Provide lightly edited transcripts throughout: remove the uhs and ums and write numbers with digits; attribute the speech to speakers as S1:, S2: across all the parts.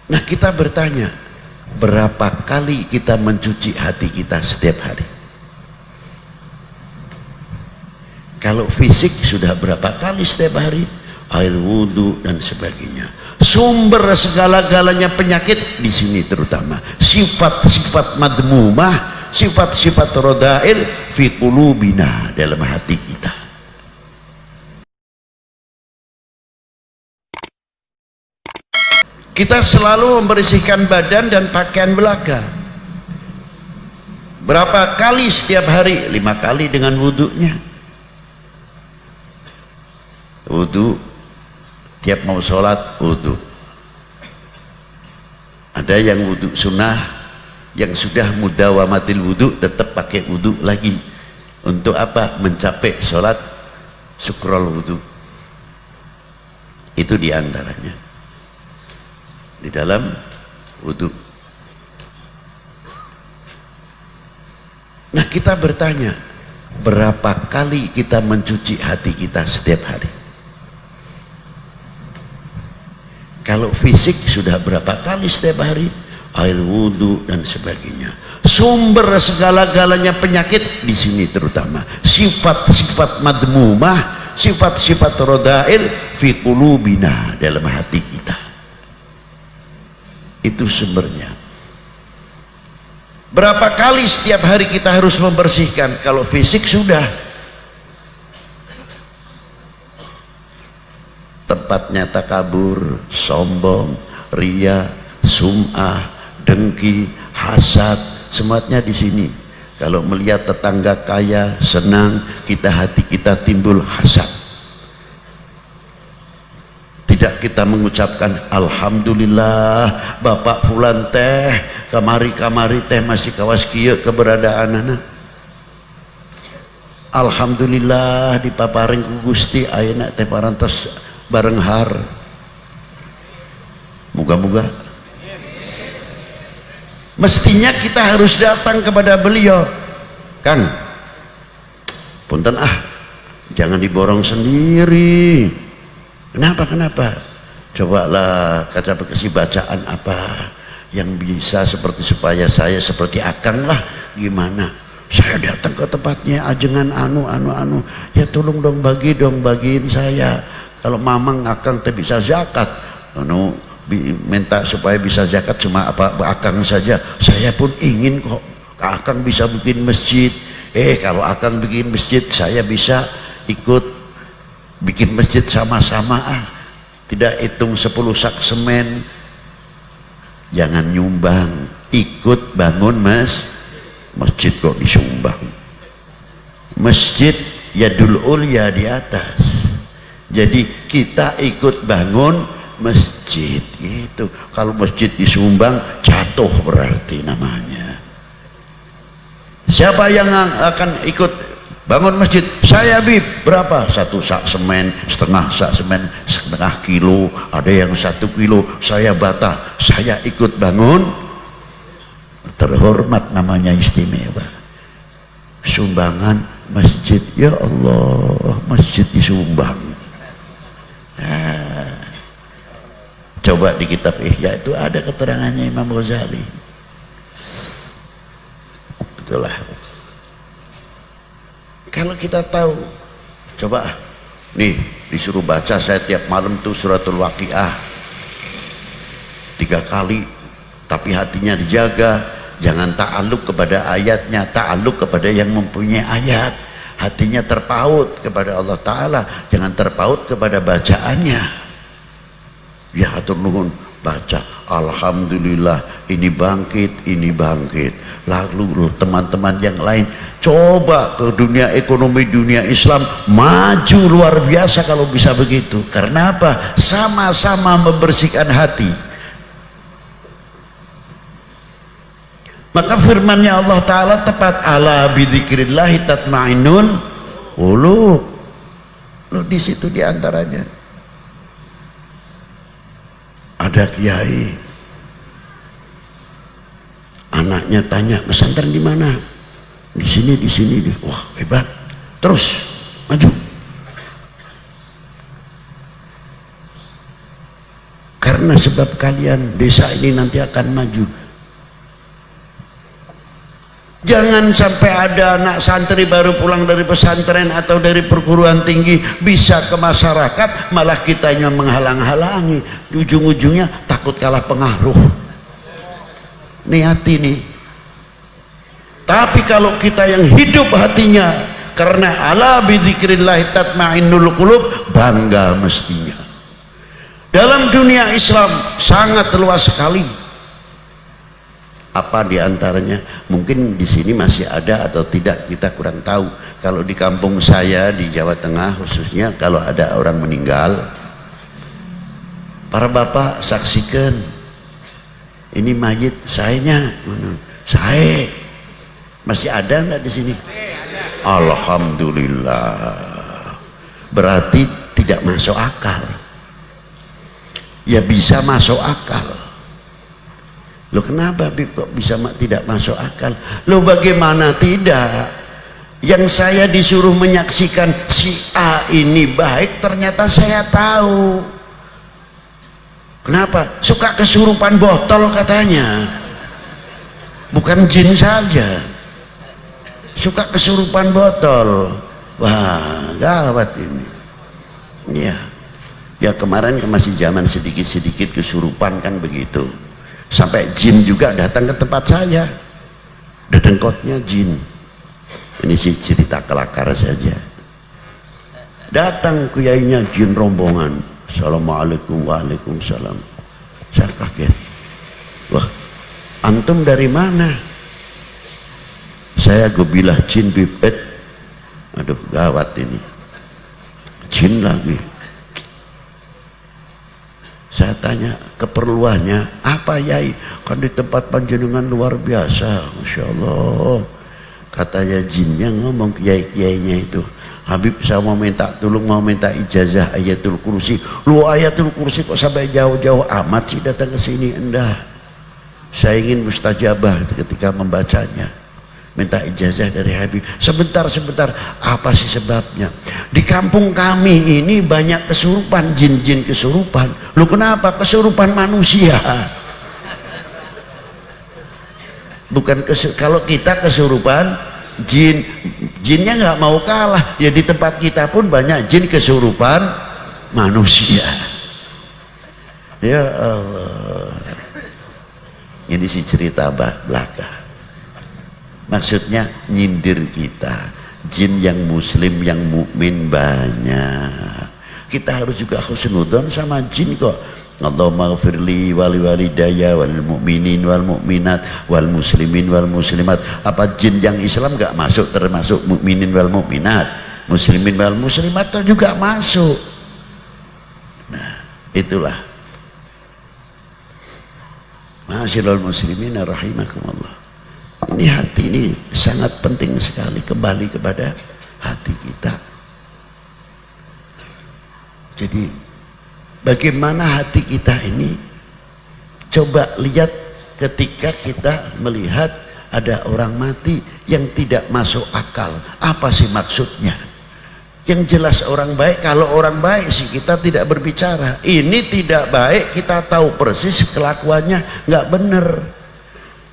S1: Nah, kita bertanya, berapa kali kita mencuci hati kita setiap hari? Kalau fisik sudah berapa kali setiap hari? Air wudhu dan sebagainya. Sumber segala-galanya penyakit di sini, terutama sifat-sifat madmumah, sifat-sifat rodail fi qulubina, dalam hati kita. Kita selalu membersihkan badan dan pakaian belaka. Berapa kali setiap hari? 5 kali dengan wudhunya. Wudhu, tiap mau sholat wudhu. Ada yang wudhu sunnah, yang sudah mudawamatil wudhu tetap pakai wudhu lagi. Untuk apa? Mencapai sholat syukrul wudhu. Itu diantaranya di dalam wudhu. Nah, kita bertanya, berapa kali kita mencuci hati kita setiap hari? Kalau fisik sudah berapa kali setiap hari? Air wudhu dan sebagainya. Sumber segala-galanya penyakit di sini, terutama sifat-sifat madmumah, sifat-sifat rodail fi qulubina, dalam hati kita. Itu sumbernya. Berapa kali setiap hari kita harus membersihkan? Kalau fisik sudah, tempatnya takabur, sombong, ria, sum'ah, dengki, hasad, semuanya di sini. Kalau melihat tetangga kaya senang, hati kita timbul hasad. Tidak kita mengucapkan alhamdulillah bapak fulan teh kamari teh masih kawas kieu keberadaan anak. Alhamdulillah dipaparing ku Gusti ayeuna teh parantos bareng har. Moga-moga. Mestinya kita harus datang kepada beliau. Kang, punten jangan diborong sendiri. Kenapa? Cobalah kaca bekasi bacaan apa yang bisa seperti supaya saya seperti Akang lah. Gimana? Saya datang ke tempatnya ajengan anu. Ya tolong dong bagiin saya. Kalau mamang Akang teh bisa zakat. Minta supaya bisa zakat cuma Akang saja. Saya pun ingin kok Akang bisa bikin masjid. Kalau Akang bikin masjid, saya bisa ikut bikin masjid sama-sama. Tidak hitung 10 sak semen. Jangan nyumbang, ikut bangun masjid kok disumbang. Masjid yadul ulya di atas. Jadi kita ikut bangun masjid gitu. Kalau masjid disumbang jatuh berarti namanya. Siapa yang akan ikut bangun masjid? Saya bib, berapa? 1 sak semen, setengah sak semen, setengah kilo, ada yang 1 kilo. Saya bata, saya ikut bangun. Terhormat namanya, istimewa. Sumbangan masjid, ya Allah, masjid disumbang. Coba di kitab Ihya itu ada keterangannya Imam Ghazali. Itulah. Kalau kita tahu, coba nih disuruh baca saya tiap malam tuh suratul Waqiah 3 kali, tapi hatinya dijaga, jangan ta'alluq kepada ayatnya, ta'alluq kepada yang mempunyai ayat. Hatinya terpaut kepada Allah Ta'ala, jangan terpaut kepada bacaannya. Ya hatur nuhun, baca alhamdulillah ini bangkit. Lalu teman-teman yang lain coba ke dunia ekonomi, dunia Islam maju luar biasa kalau bisa begitu. Karena apa? Sama-sama membersihkan hati. Maka firmannya Allah Ta'ala tepat, ala bidzikrillahi tatma'innul qulub. Loh, di situ diantaranya ada kiai, anaknya tanya pesantren di mana? Di sini. Wah hebat, terus maju. karena sebab kalian desa ini nanti akan maju. Jangan sampai ada anak santri baru pulang dari pesantren atau dari perguruan tinggi bisa ke masyarakat, malah kitanya menghalang-halangi, ujung-ujungnya takut kalah pengaruh. Niat ini. Tapi kalau kita yang hidup hatinya karena ala bidzikrillah tatmainnul qulub, bangga mestinya. Dalam dunia Islam sangat luas sekali. Apa diantaranya? Mungkin di sini masih ada atau tidak, kita kurang tahu. Kalau di kampung saya di Jawa Tengah khususnya, kalau ada orang meninggal, para bapak saksikan, ini mayit sayanya, saya masih ada nggak di sini? Alhamdulillah. Berarti tidak masuk akal. Ya bisa masuk akal. Loh kenapa kok bisa tidak masuk akal? Loh bagaimana tidak? Yang saya disuruh menyaksikan si A ini baik, ternyata saya tahu. Kenapa? Suka kesurupan botol katanya. Bukan jin saja. Suka kesurupan botol. Wah, gawat ini. Iya. Ya kemarin masih zaman sedikit-sedikit kesurupan kan begitu. Sampai jin juga datang ke tempat saya, dedengkotnya jin. Ini sih cerita kelakar saja. Datang kuyainya jin rombongan. Assalamualaikum, waalaikumsalam. Saya kaget. Wah, antum dari mana? Saya gobilah jin bibet. Aduh gawat ini, jin lagi. Saya tanya keperluannya apa yai? Kan di tempat panjenengan luar biasa, masya Allah. Katanya jinnya ngomong kiai-kiainya itu, Habib saya mau minta tolong, mau minta ijazah ayatul kursi. Lu ayatul kursi kok sampai jauh-jauh amat sih datang ke sini? Enggak, saya ingin mustajabah ketika membacanya. Minta ijazah dari Habib. Sebentar, apa sih sebabnya? Di kampung kami ini banyak kesurupan, jin-jin kesurupan. Lu kenapa? Kesurupan manusia. Bukan kalau kita kesurupan jin, jinnya nggak mau kalah. Ya di tempat kita pun banyak jin kesurupan manusia. Ya Allah. Ini sih cerita belaka. Maksudnya nyindir kita. Jin yang muslim, yang mukmin banyak. Kita harus juga husnudzon sama jin kok. Allahumma ghfirli wali walidayya wal mu'minin wal mu'minat wal muslimin wal muslimat. Apa jin yang Islam gak masuk termasuk mukminin wal mu'minat, muslimin wal muslimat juga masuk. Nah, itulah. Ma'asyiral muslimin rahimakumullah. Ini hati ini sangat penting sekali, kembali kepada hati kita. Jadi bagaimana hati kita ini, coba lihat ketika kita melihat ada orang mati yang tidak masuk akal. Apa sih maksudnya? Yang jelas orang baik. Kalau orang baik sih kita tidak berbicara. Ini tidak baik, kita tahu persis kelakuannya nggak benar.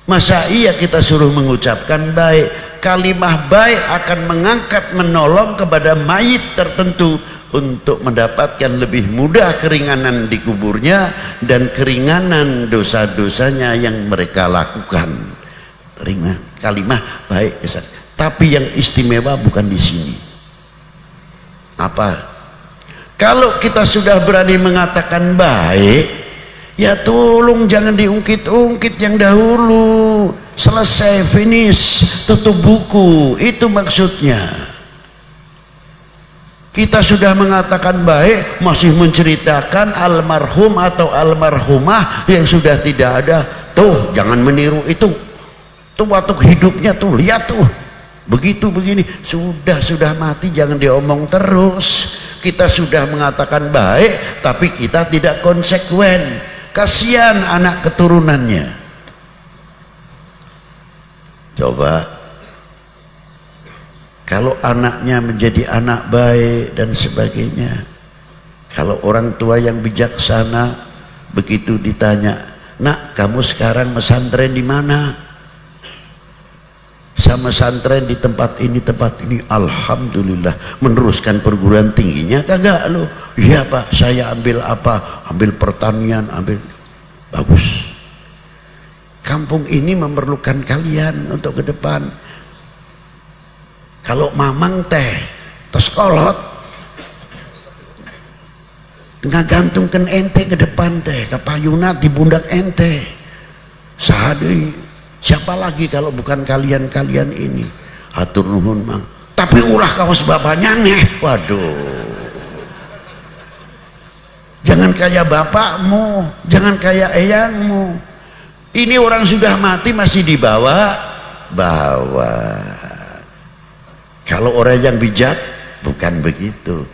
S1: Masa iya kita suruh mengucapkan baik? Kalimah baik akan mengangkat, menolong kepada mayit tertentu untuk mendapatkan lebih mudah keringanan di kuburnya dan keringanan dosa-dosanya yang mereka lakukan. Kalimah baik. Tapi yang istimewa bukan di sini. Apa? Kalau kita sudah berani mengatakan baik, ya tolong jangan diungkit-ungkit yang dahulu. Selesai, finish, tutup buku. Itu maksudnya. Kita sudah mengatakan baik, masih menceritakan almarhum atau almarhumah yang sudah tidak ada. Tuh, jangan meniru itu. Tuh waktu hidupnya tuh, lihat tuh. Begitu begini, sudah mati jangan diomong terus. Kita sudah mengatakan baik, tapi kita tidak konsekuen. Kasihan anak keturunannya. Coba kalau anaknya menjadi anak baik dan sebagainya, kalau orang tua yang bijaksana Begitu ditanya, nak kamu sekarang pesantren di mana? Sama pesantren di tempat ini, alhamdulillah. Meneruskan perguruan tingginya kagak lo? Iya pak, saya ambil apa? Ambil pertanian, ambil. Bagus. Kampung ini memerlukan kalian untuk ke depan. Kalau mamang teh kolot ngagantungkan ente ke depan teh, ke payunat di pundak ente. Sahadei, siapa lagi kalau bukan kalian-kalian ini? Hatur nuhun mang. Tapi ulah kawas bapaknya nih. Waduh. Jangan kayak bapakmu, jangan kayak eyangmu. Ini orang sudah mati masih dibawa. Kalau orang yang bijak bukan begitu.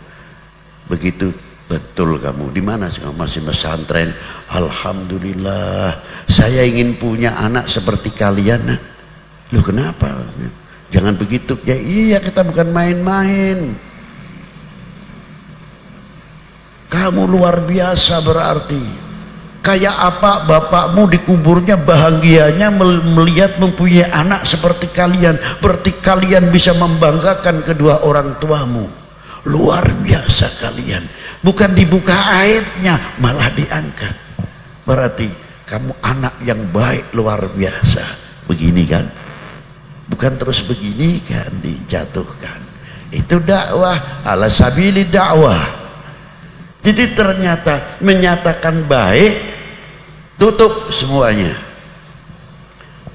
S1: Begitu betul kamu. Di mana masih pesantren? Alhamdulillah. Saya ingin punya anak seperti kalian. Nah, loh kenapa? Jangan begitu. Ya iya, kita bukan main-main. Kamu luar biasa berarti. Kayak apa bapakmu dikuburnya bahagianya melihat mempunyai anak seperti kalian. Berarti kalian bisa membanggakan kedua orang tuamu. Luar biasa kalian. Bukan dibuka aibnya, malah diangkat. Berarti kamu anak yang baik luar biasa. Begini kan? Bukan terus begini kan dijatuhkan. Itu dakwah ala sabili dakwah. Jadi ternyata menyatakan baik, tutup semuanya.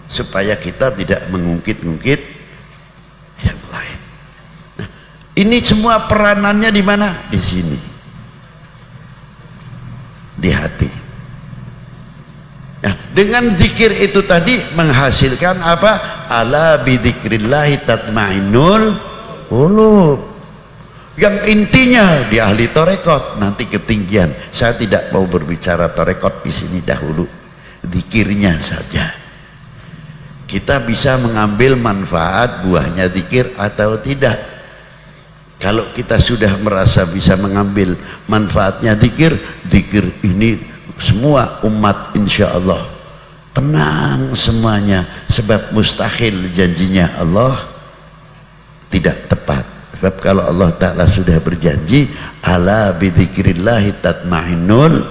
S1: Supaya kita tidak mengungkit-ungkit yang lain. Nah, ini semua peranannya di mana? Di sini. Di hati. Nah, dengan zikir itu tadi menghasilkan apa? Ala bidzikrillahi tatmainnul qulub. Yang intinya di ahli torekot nanti ketinggian. Saya tidak mau berbicara torekot di sini dahulu, zikirnya saja. Kita bisa mengambil manfaat buahnya zikir atau tidak. Kalau kita sudah merasa bisa mengambil manfaatnya zikir, zikir ini semua umat insya Allah tenang semuanya, sebab mustahil janjinya Allah tidak tepat. Sebab kalau Allah Ta'ala sudah berjanji ala bidzikrillahi tatmainnul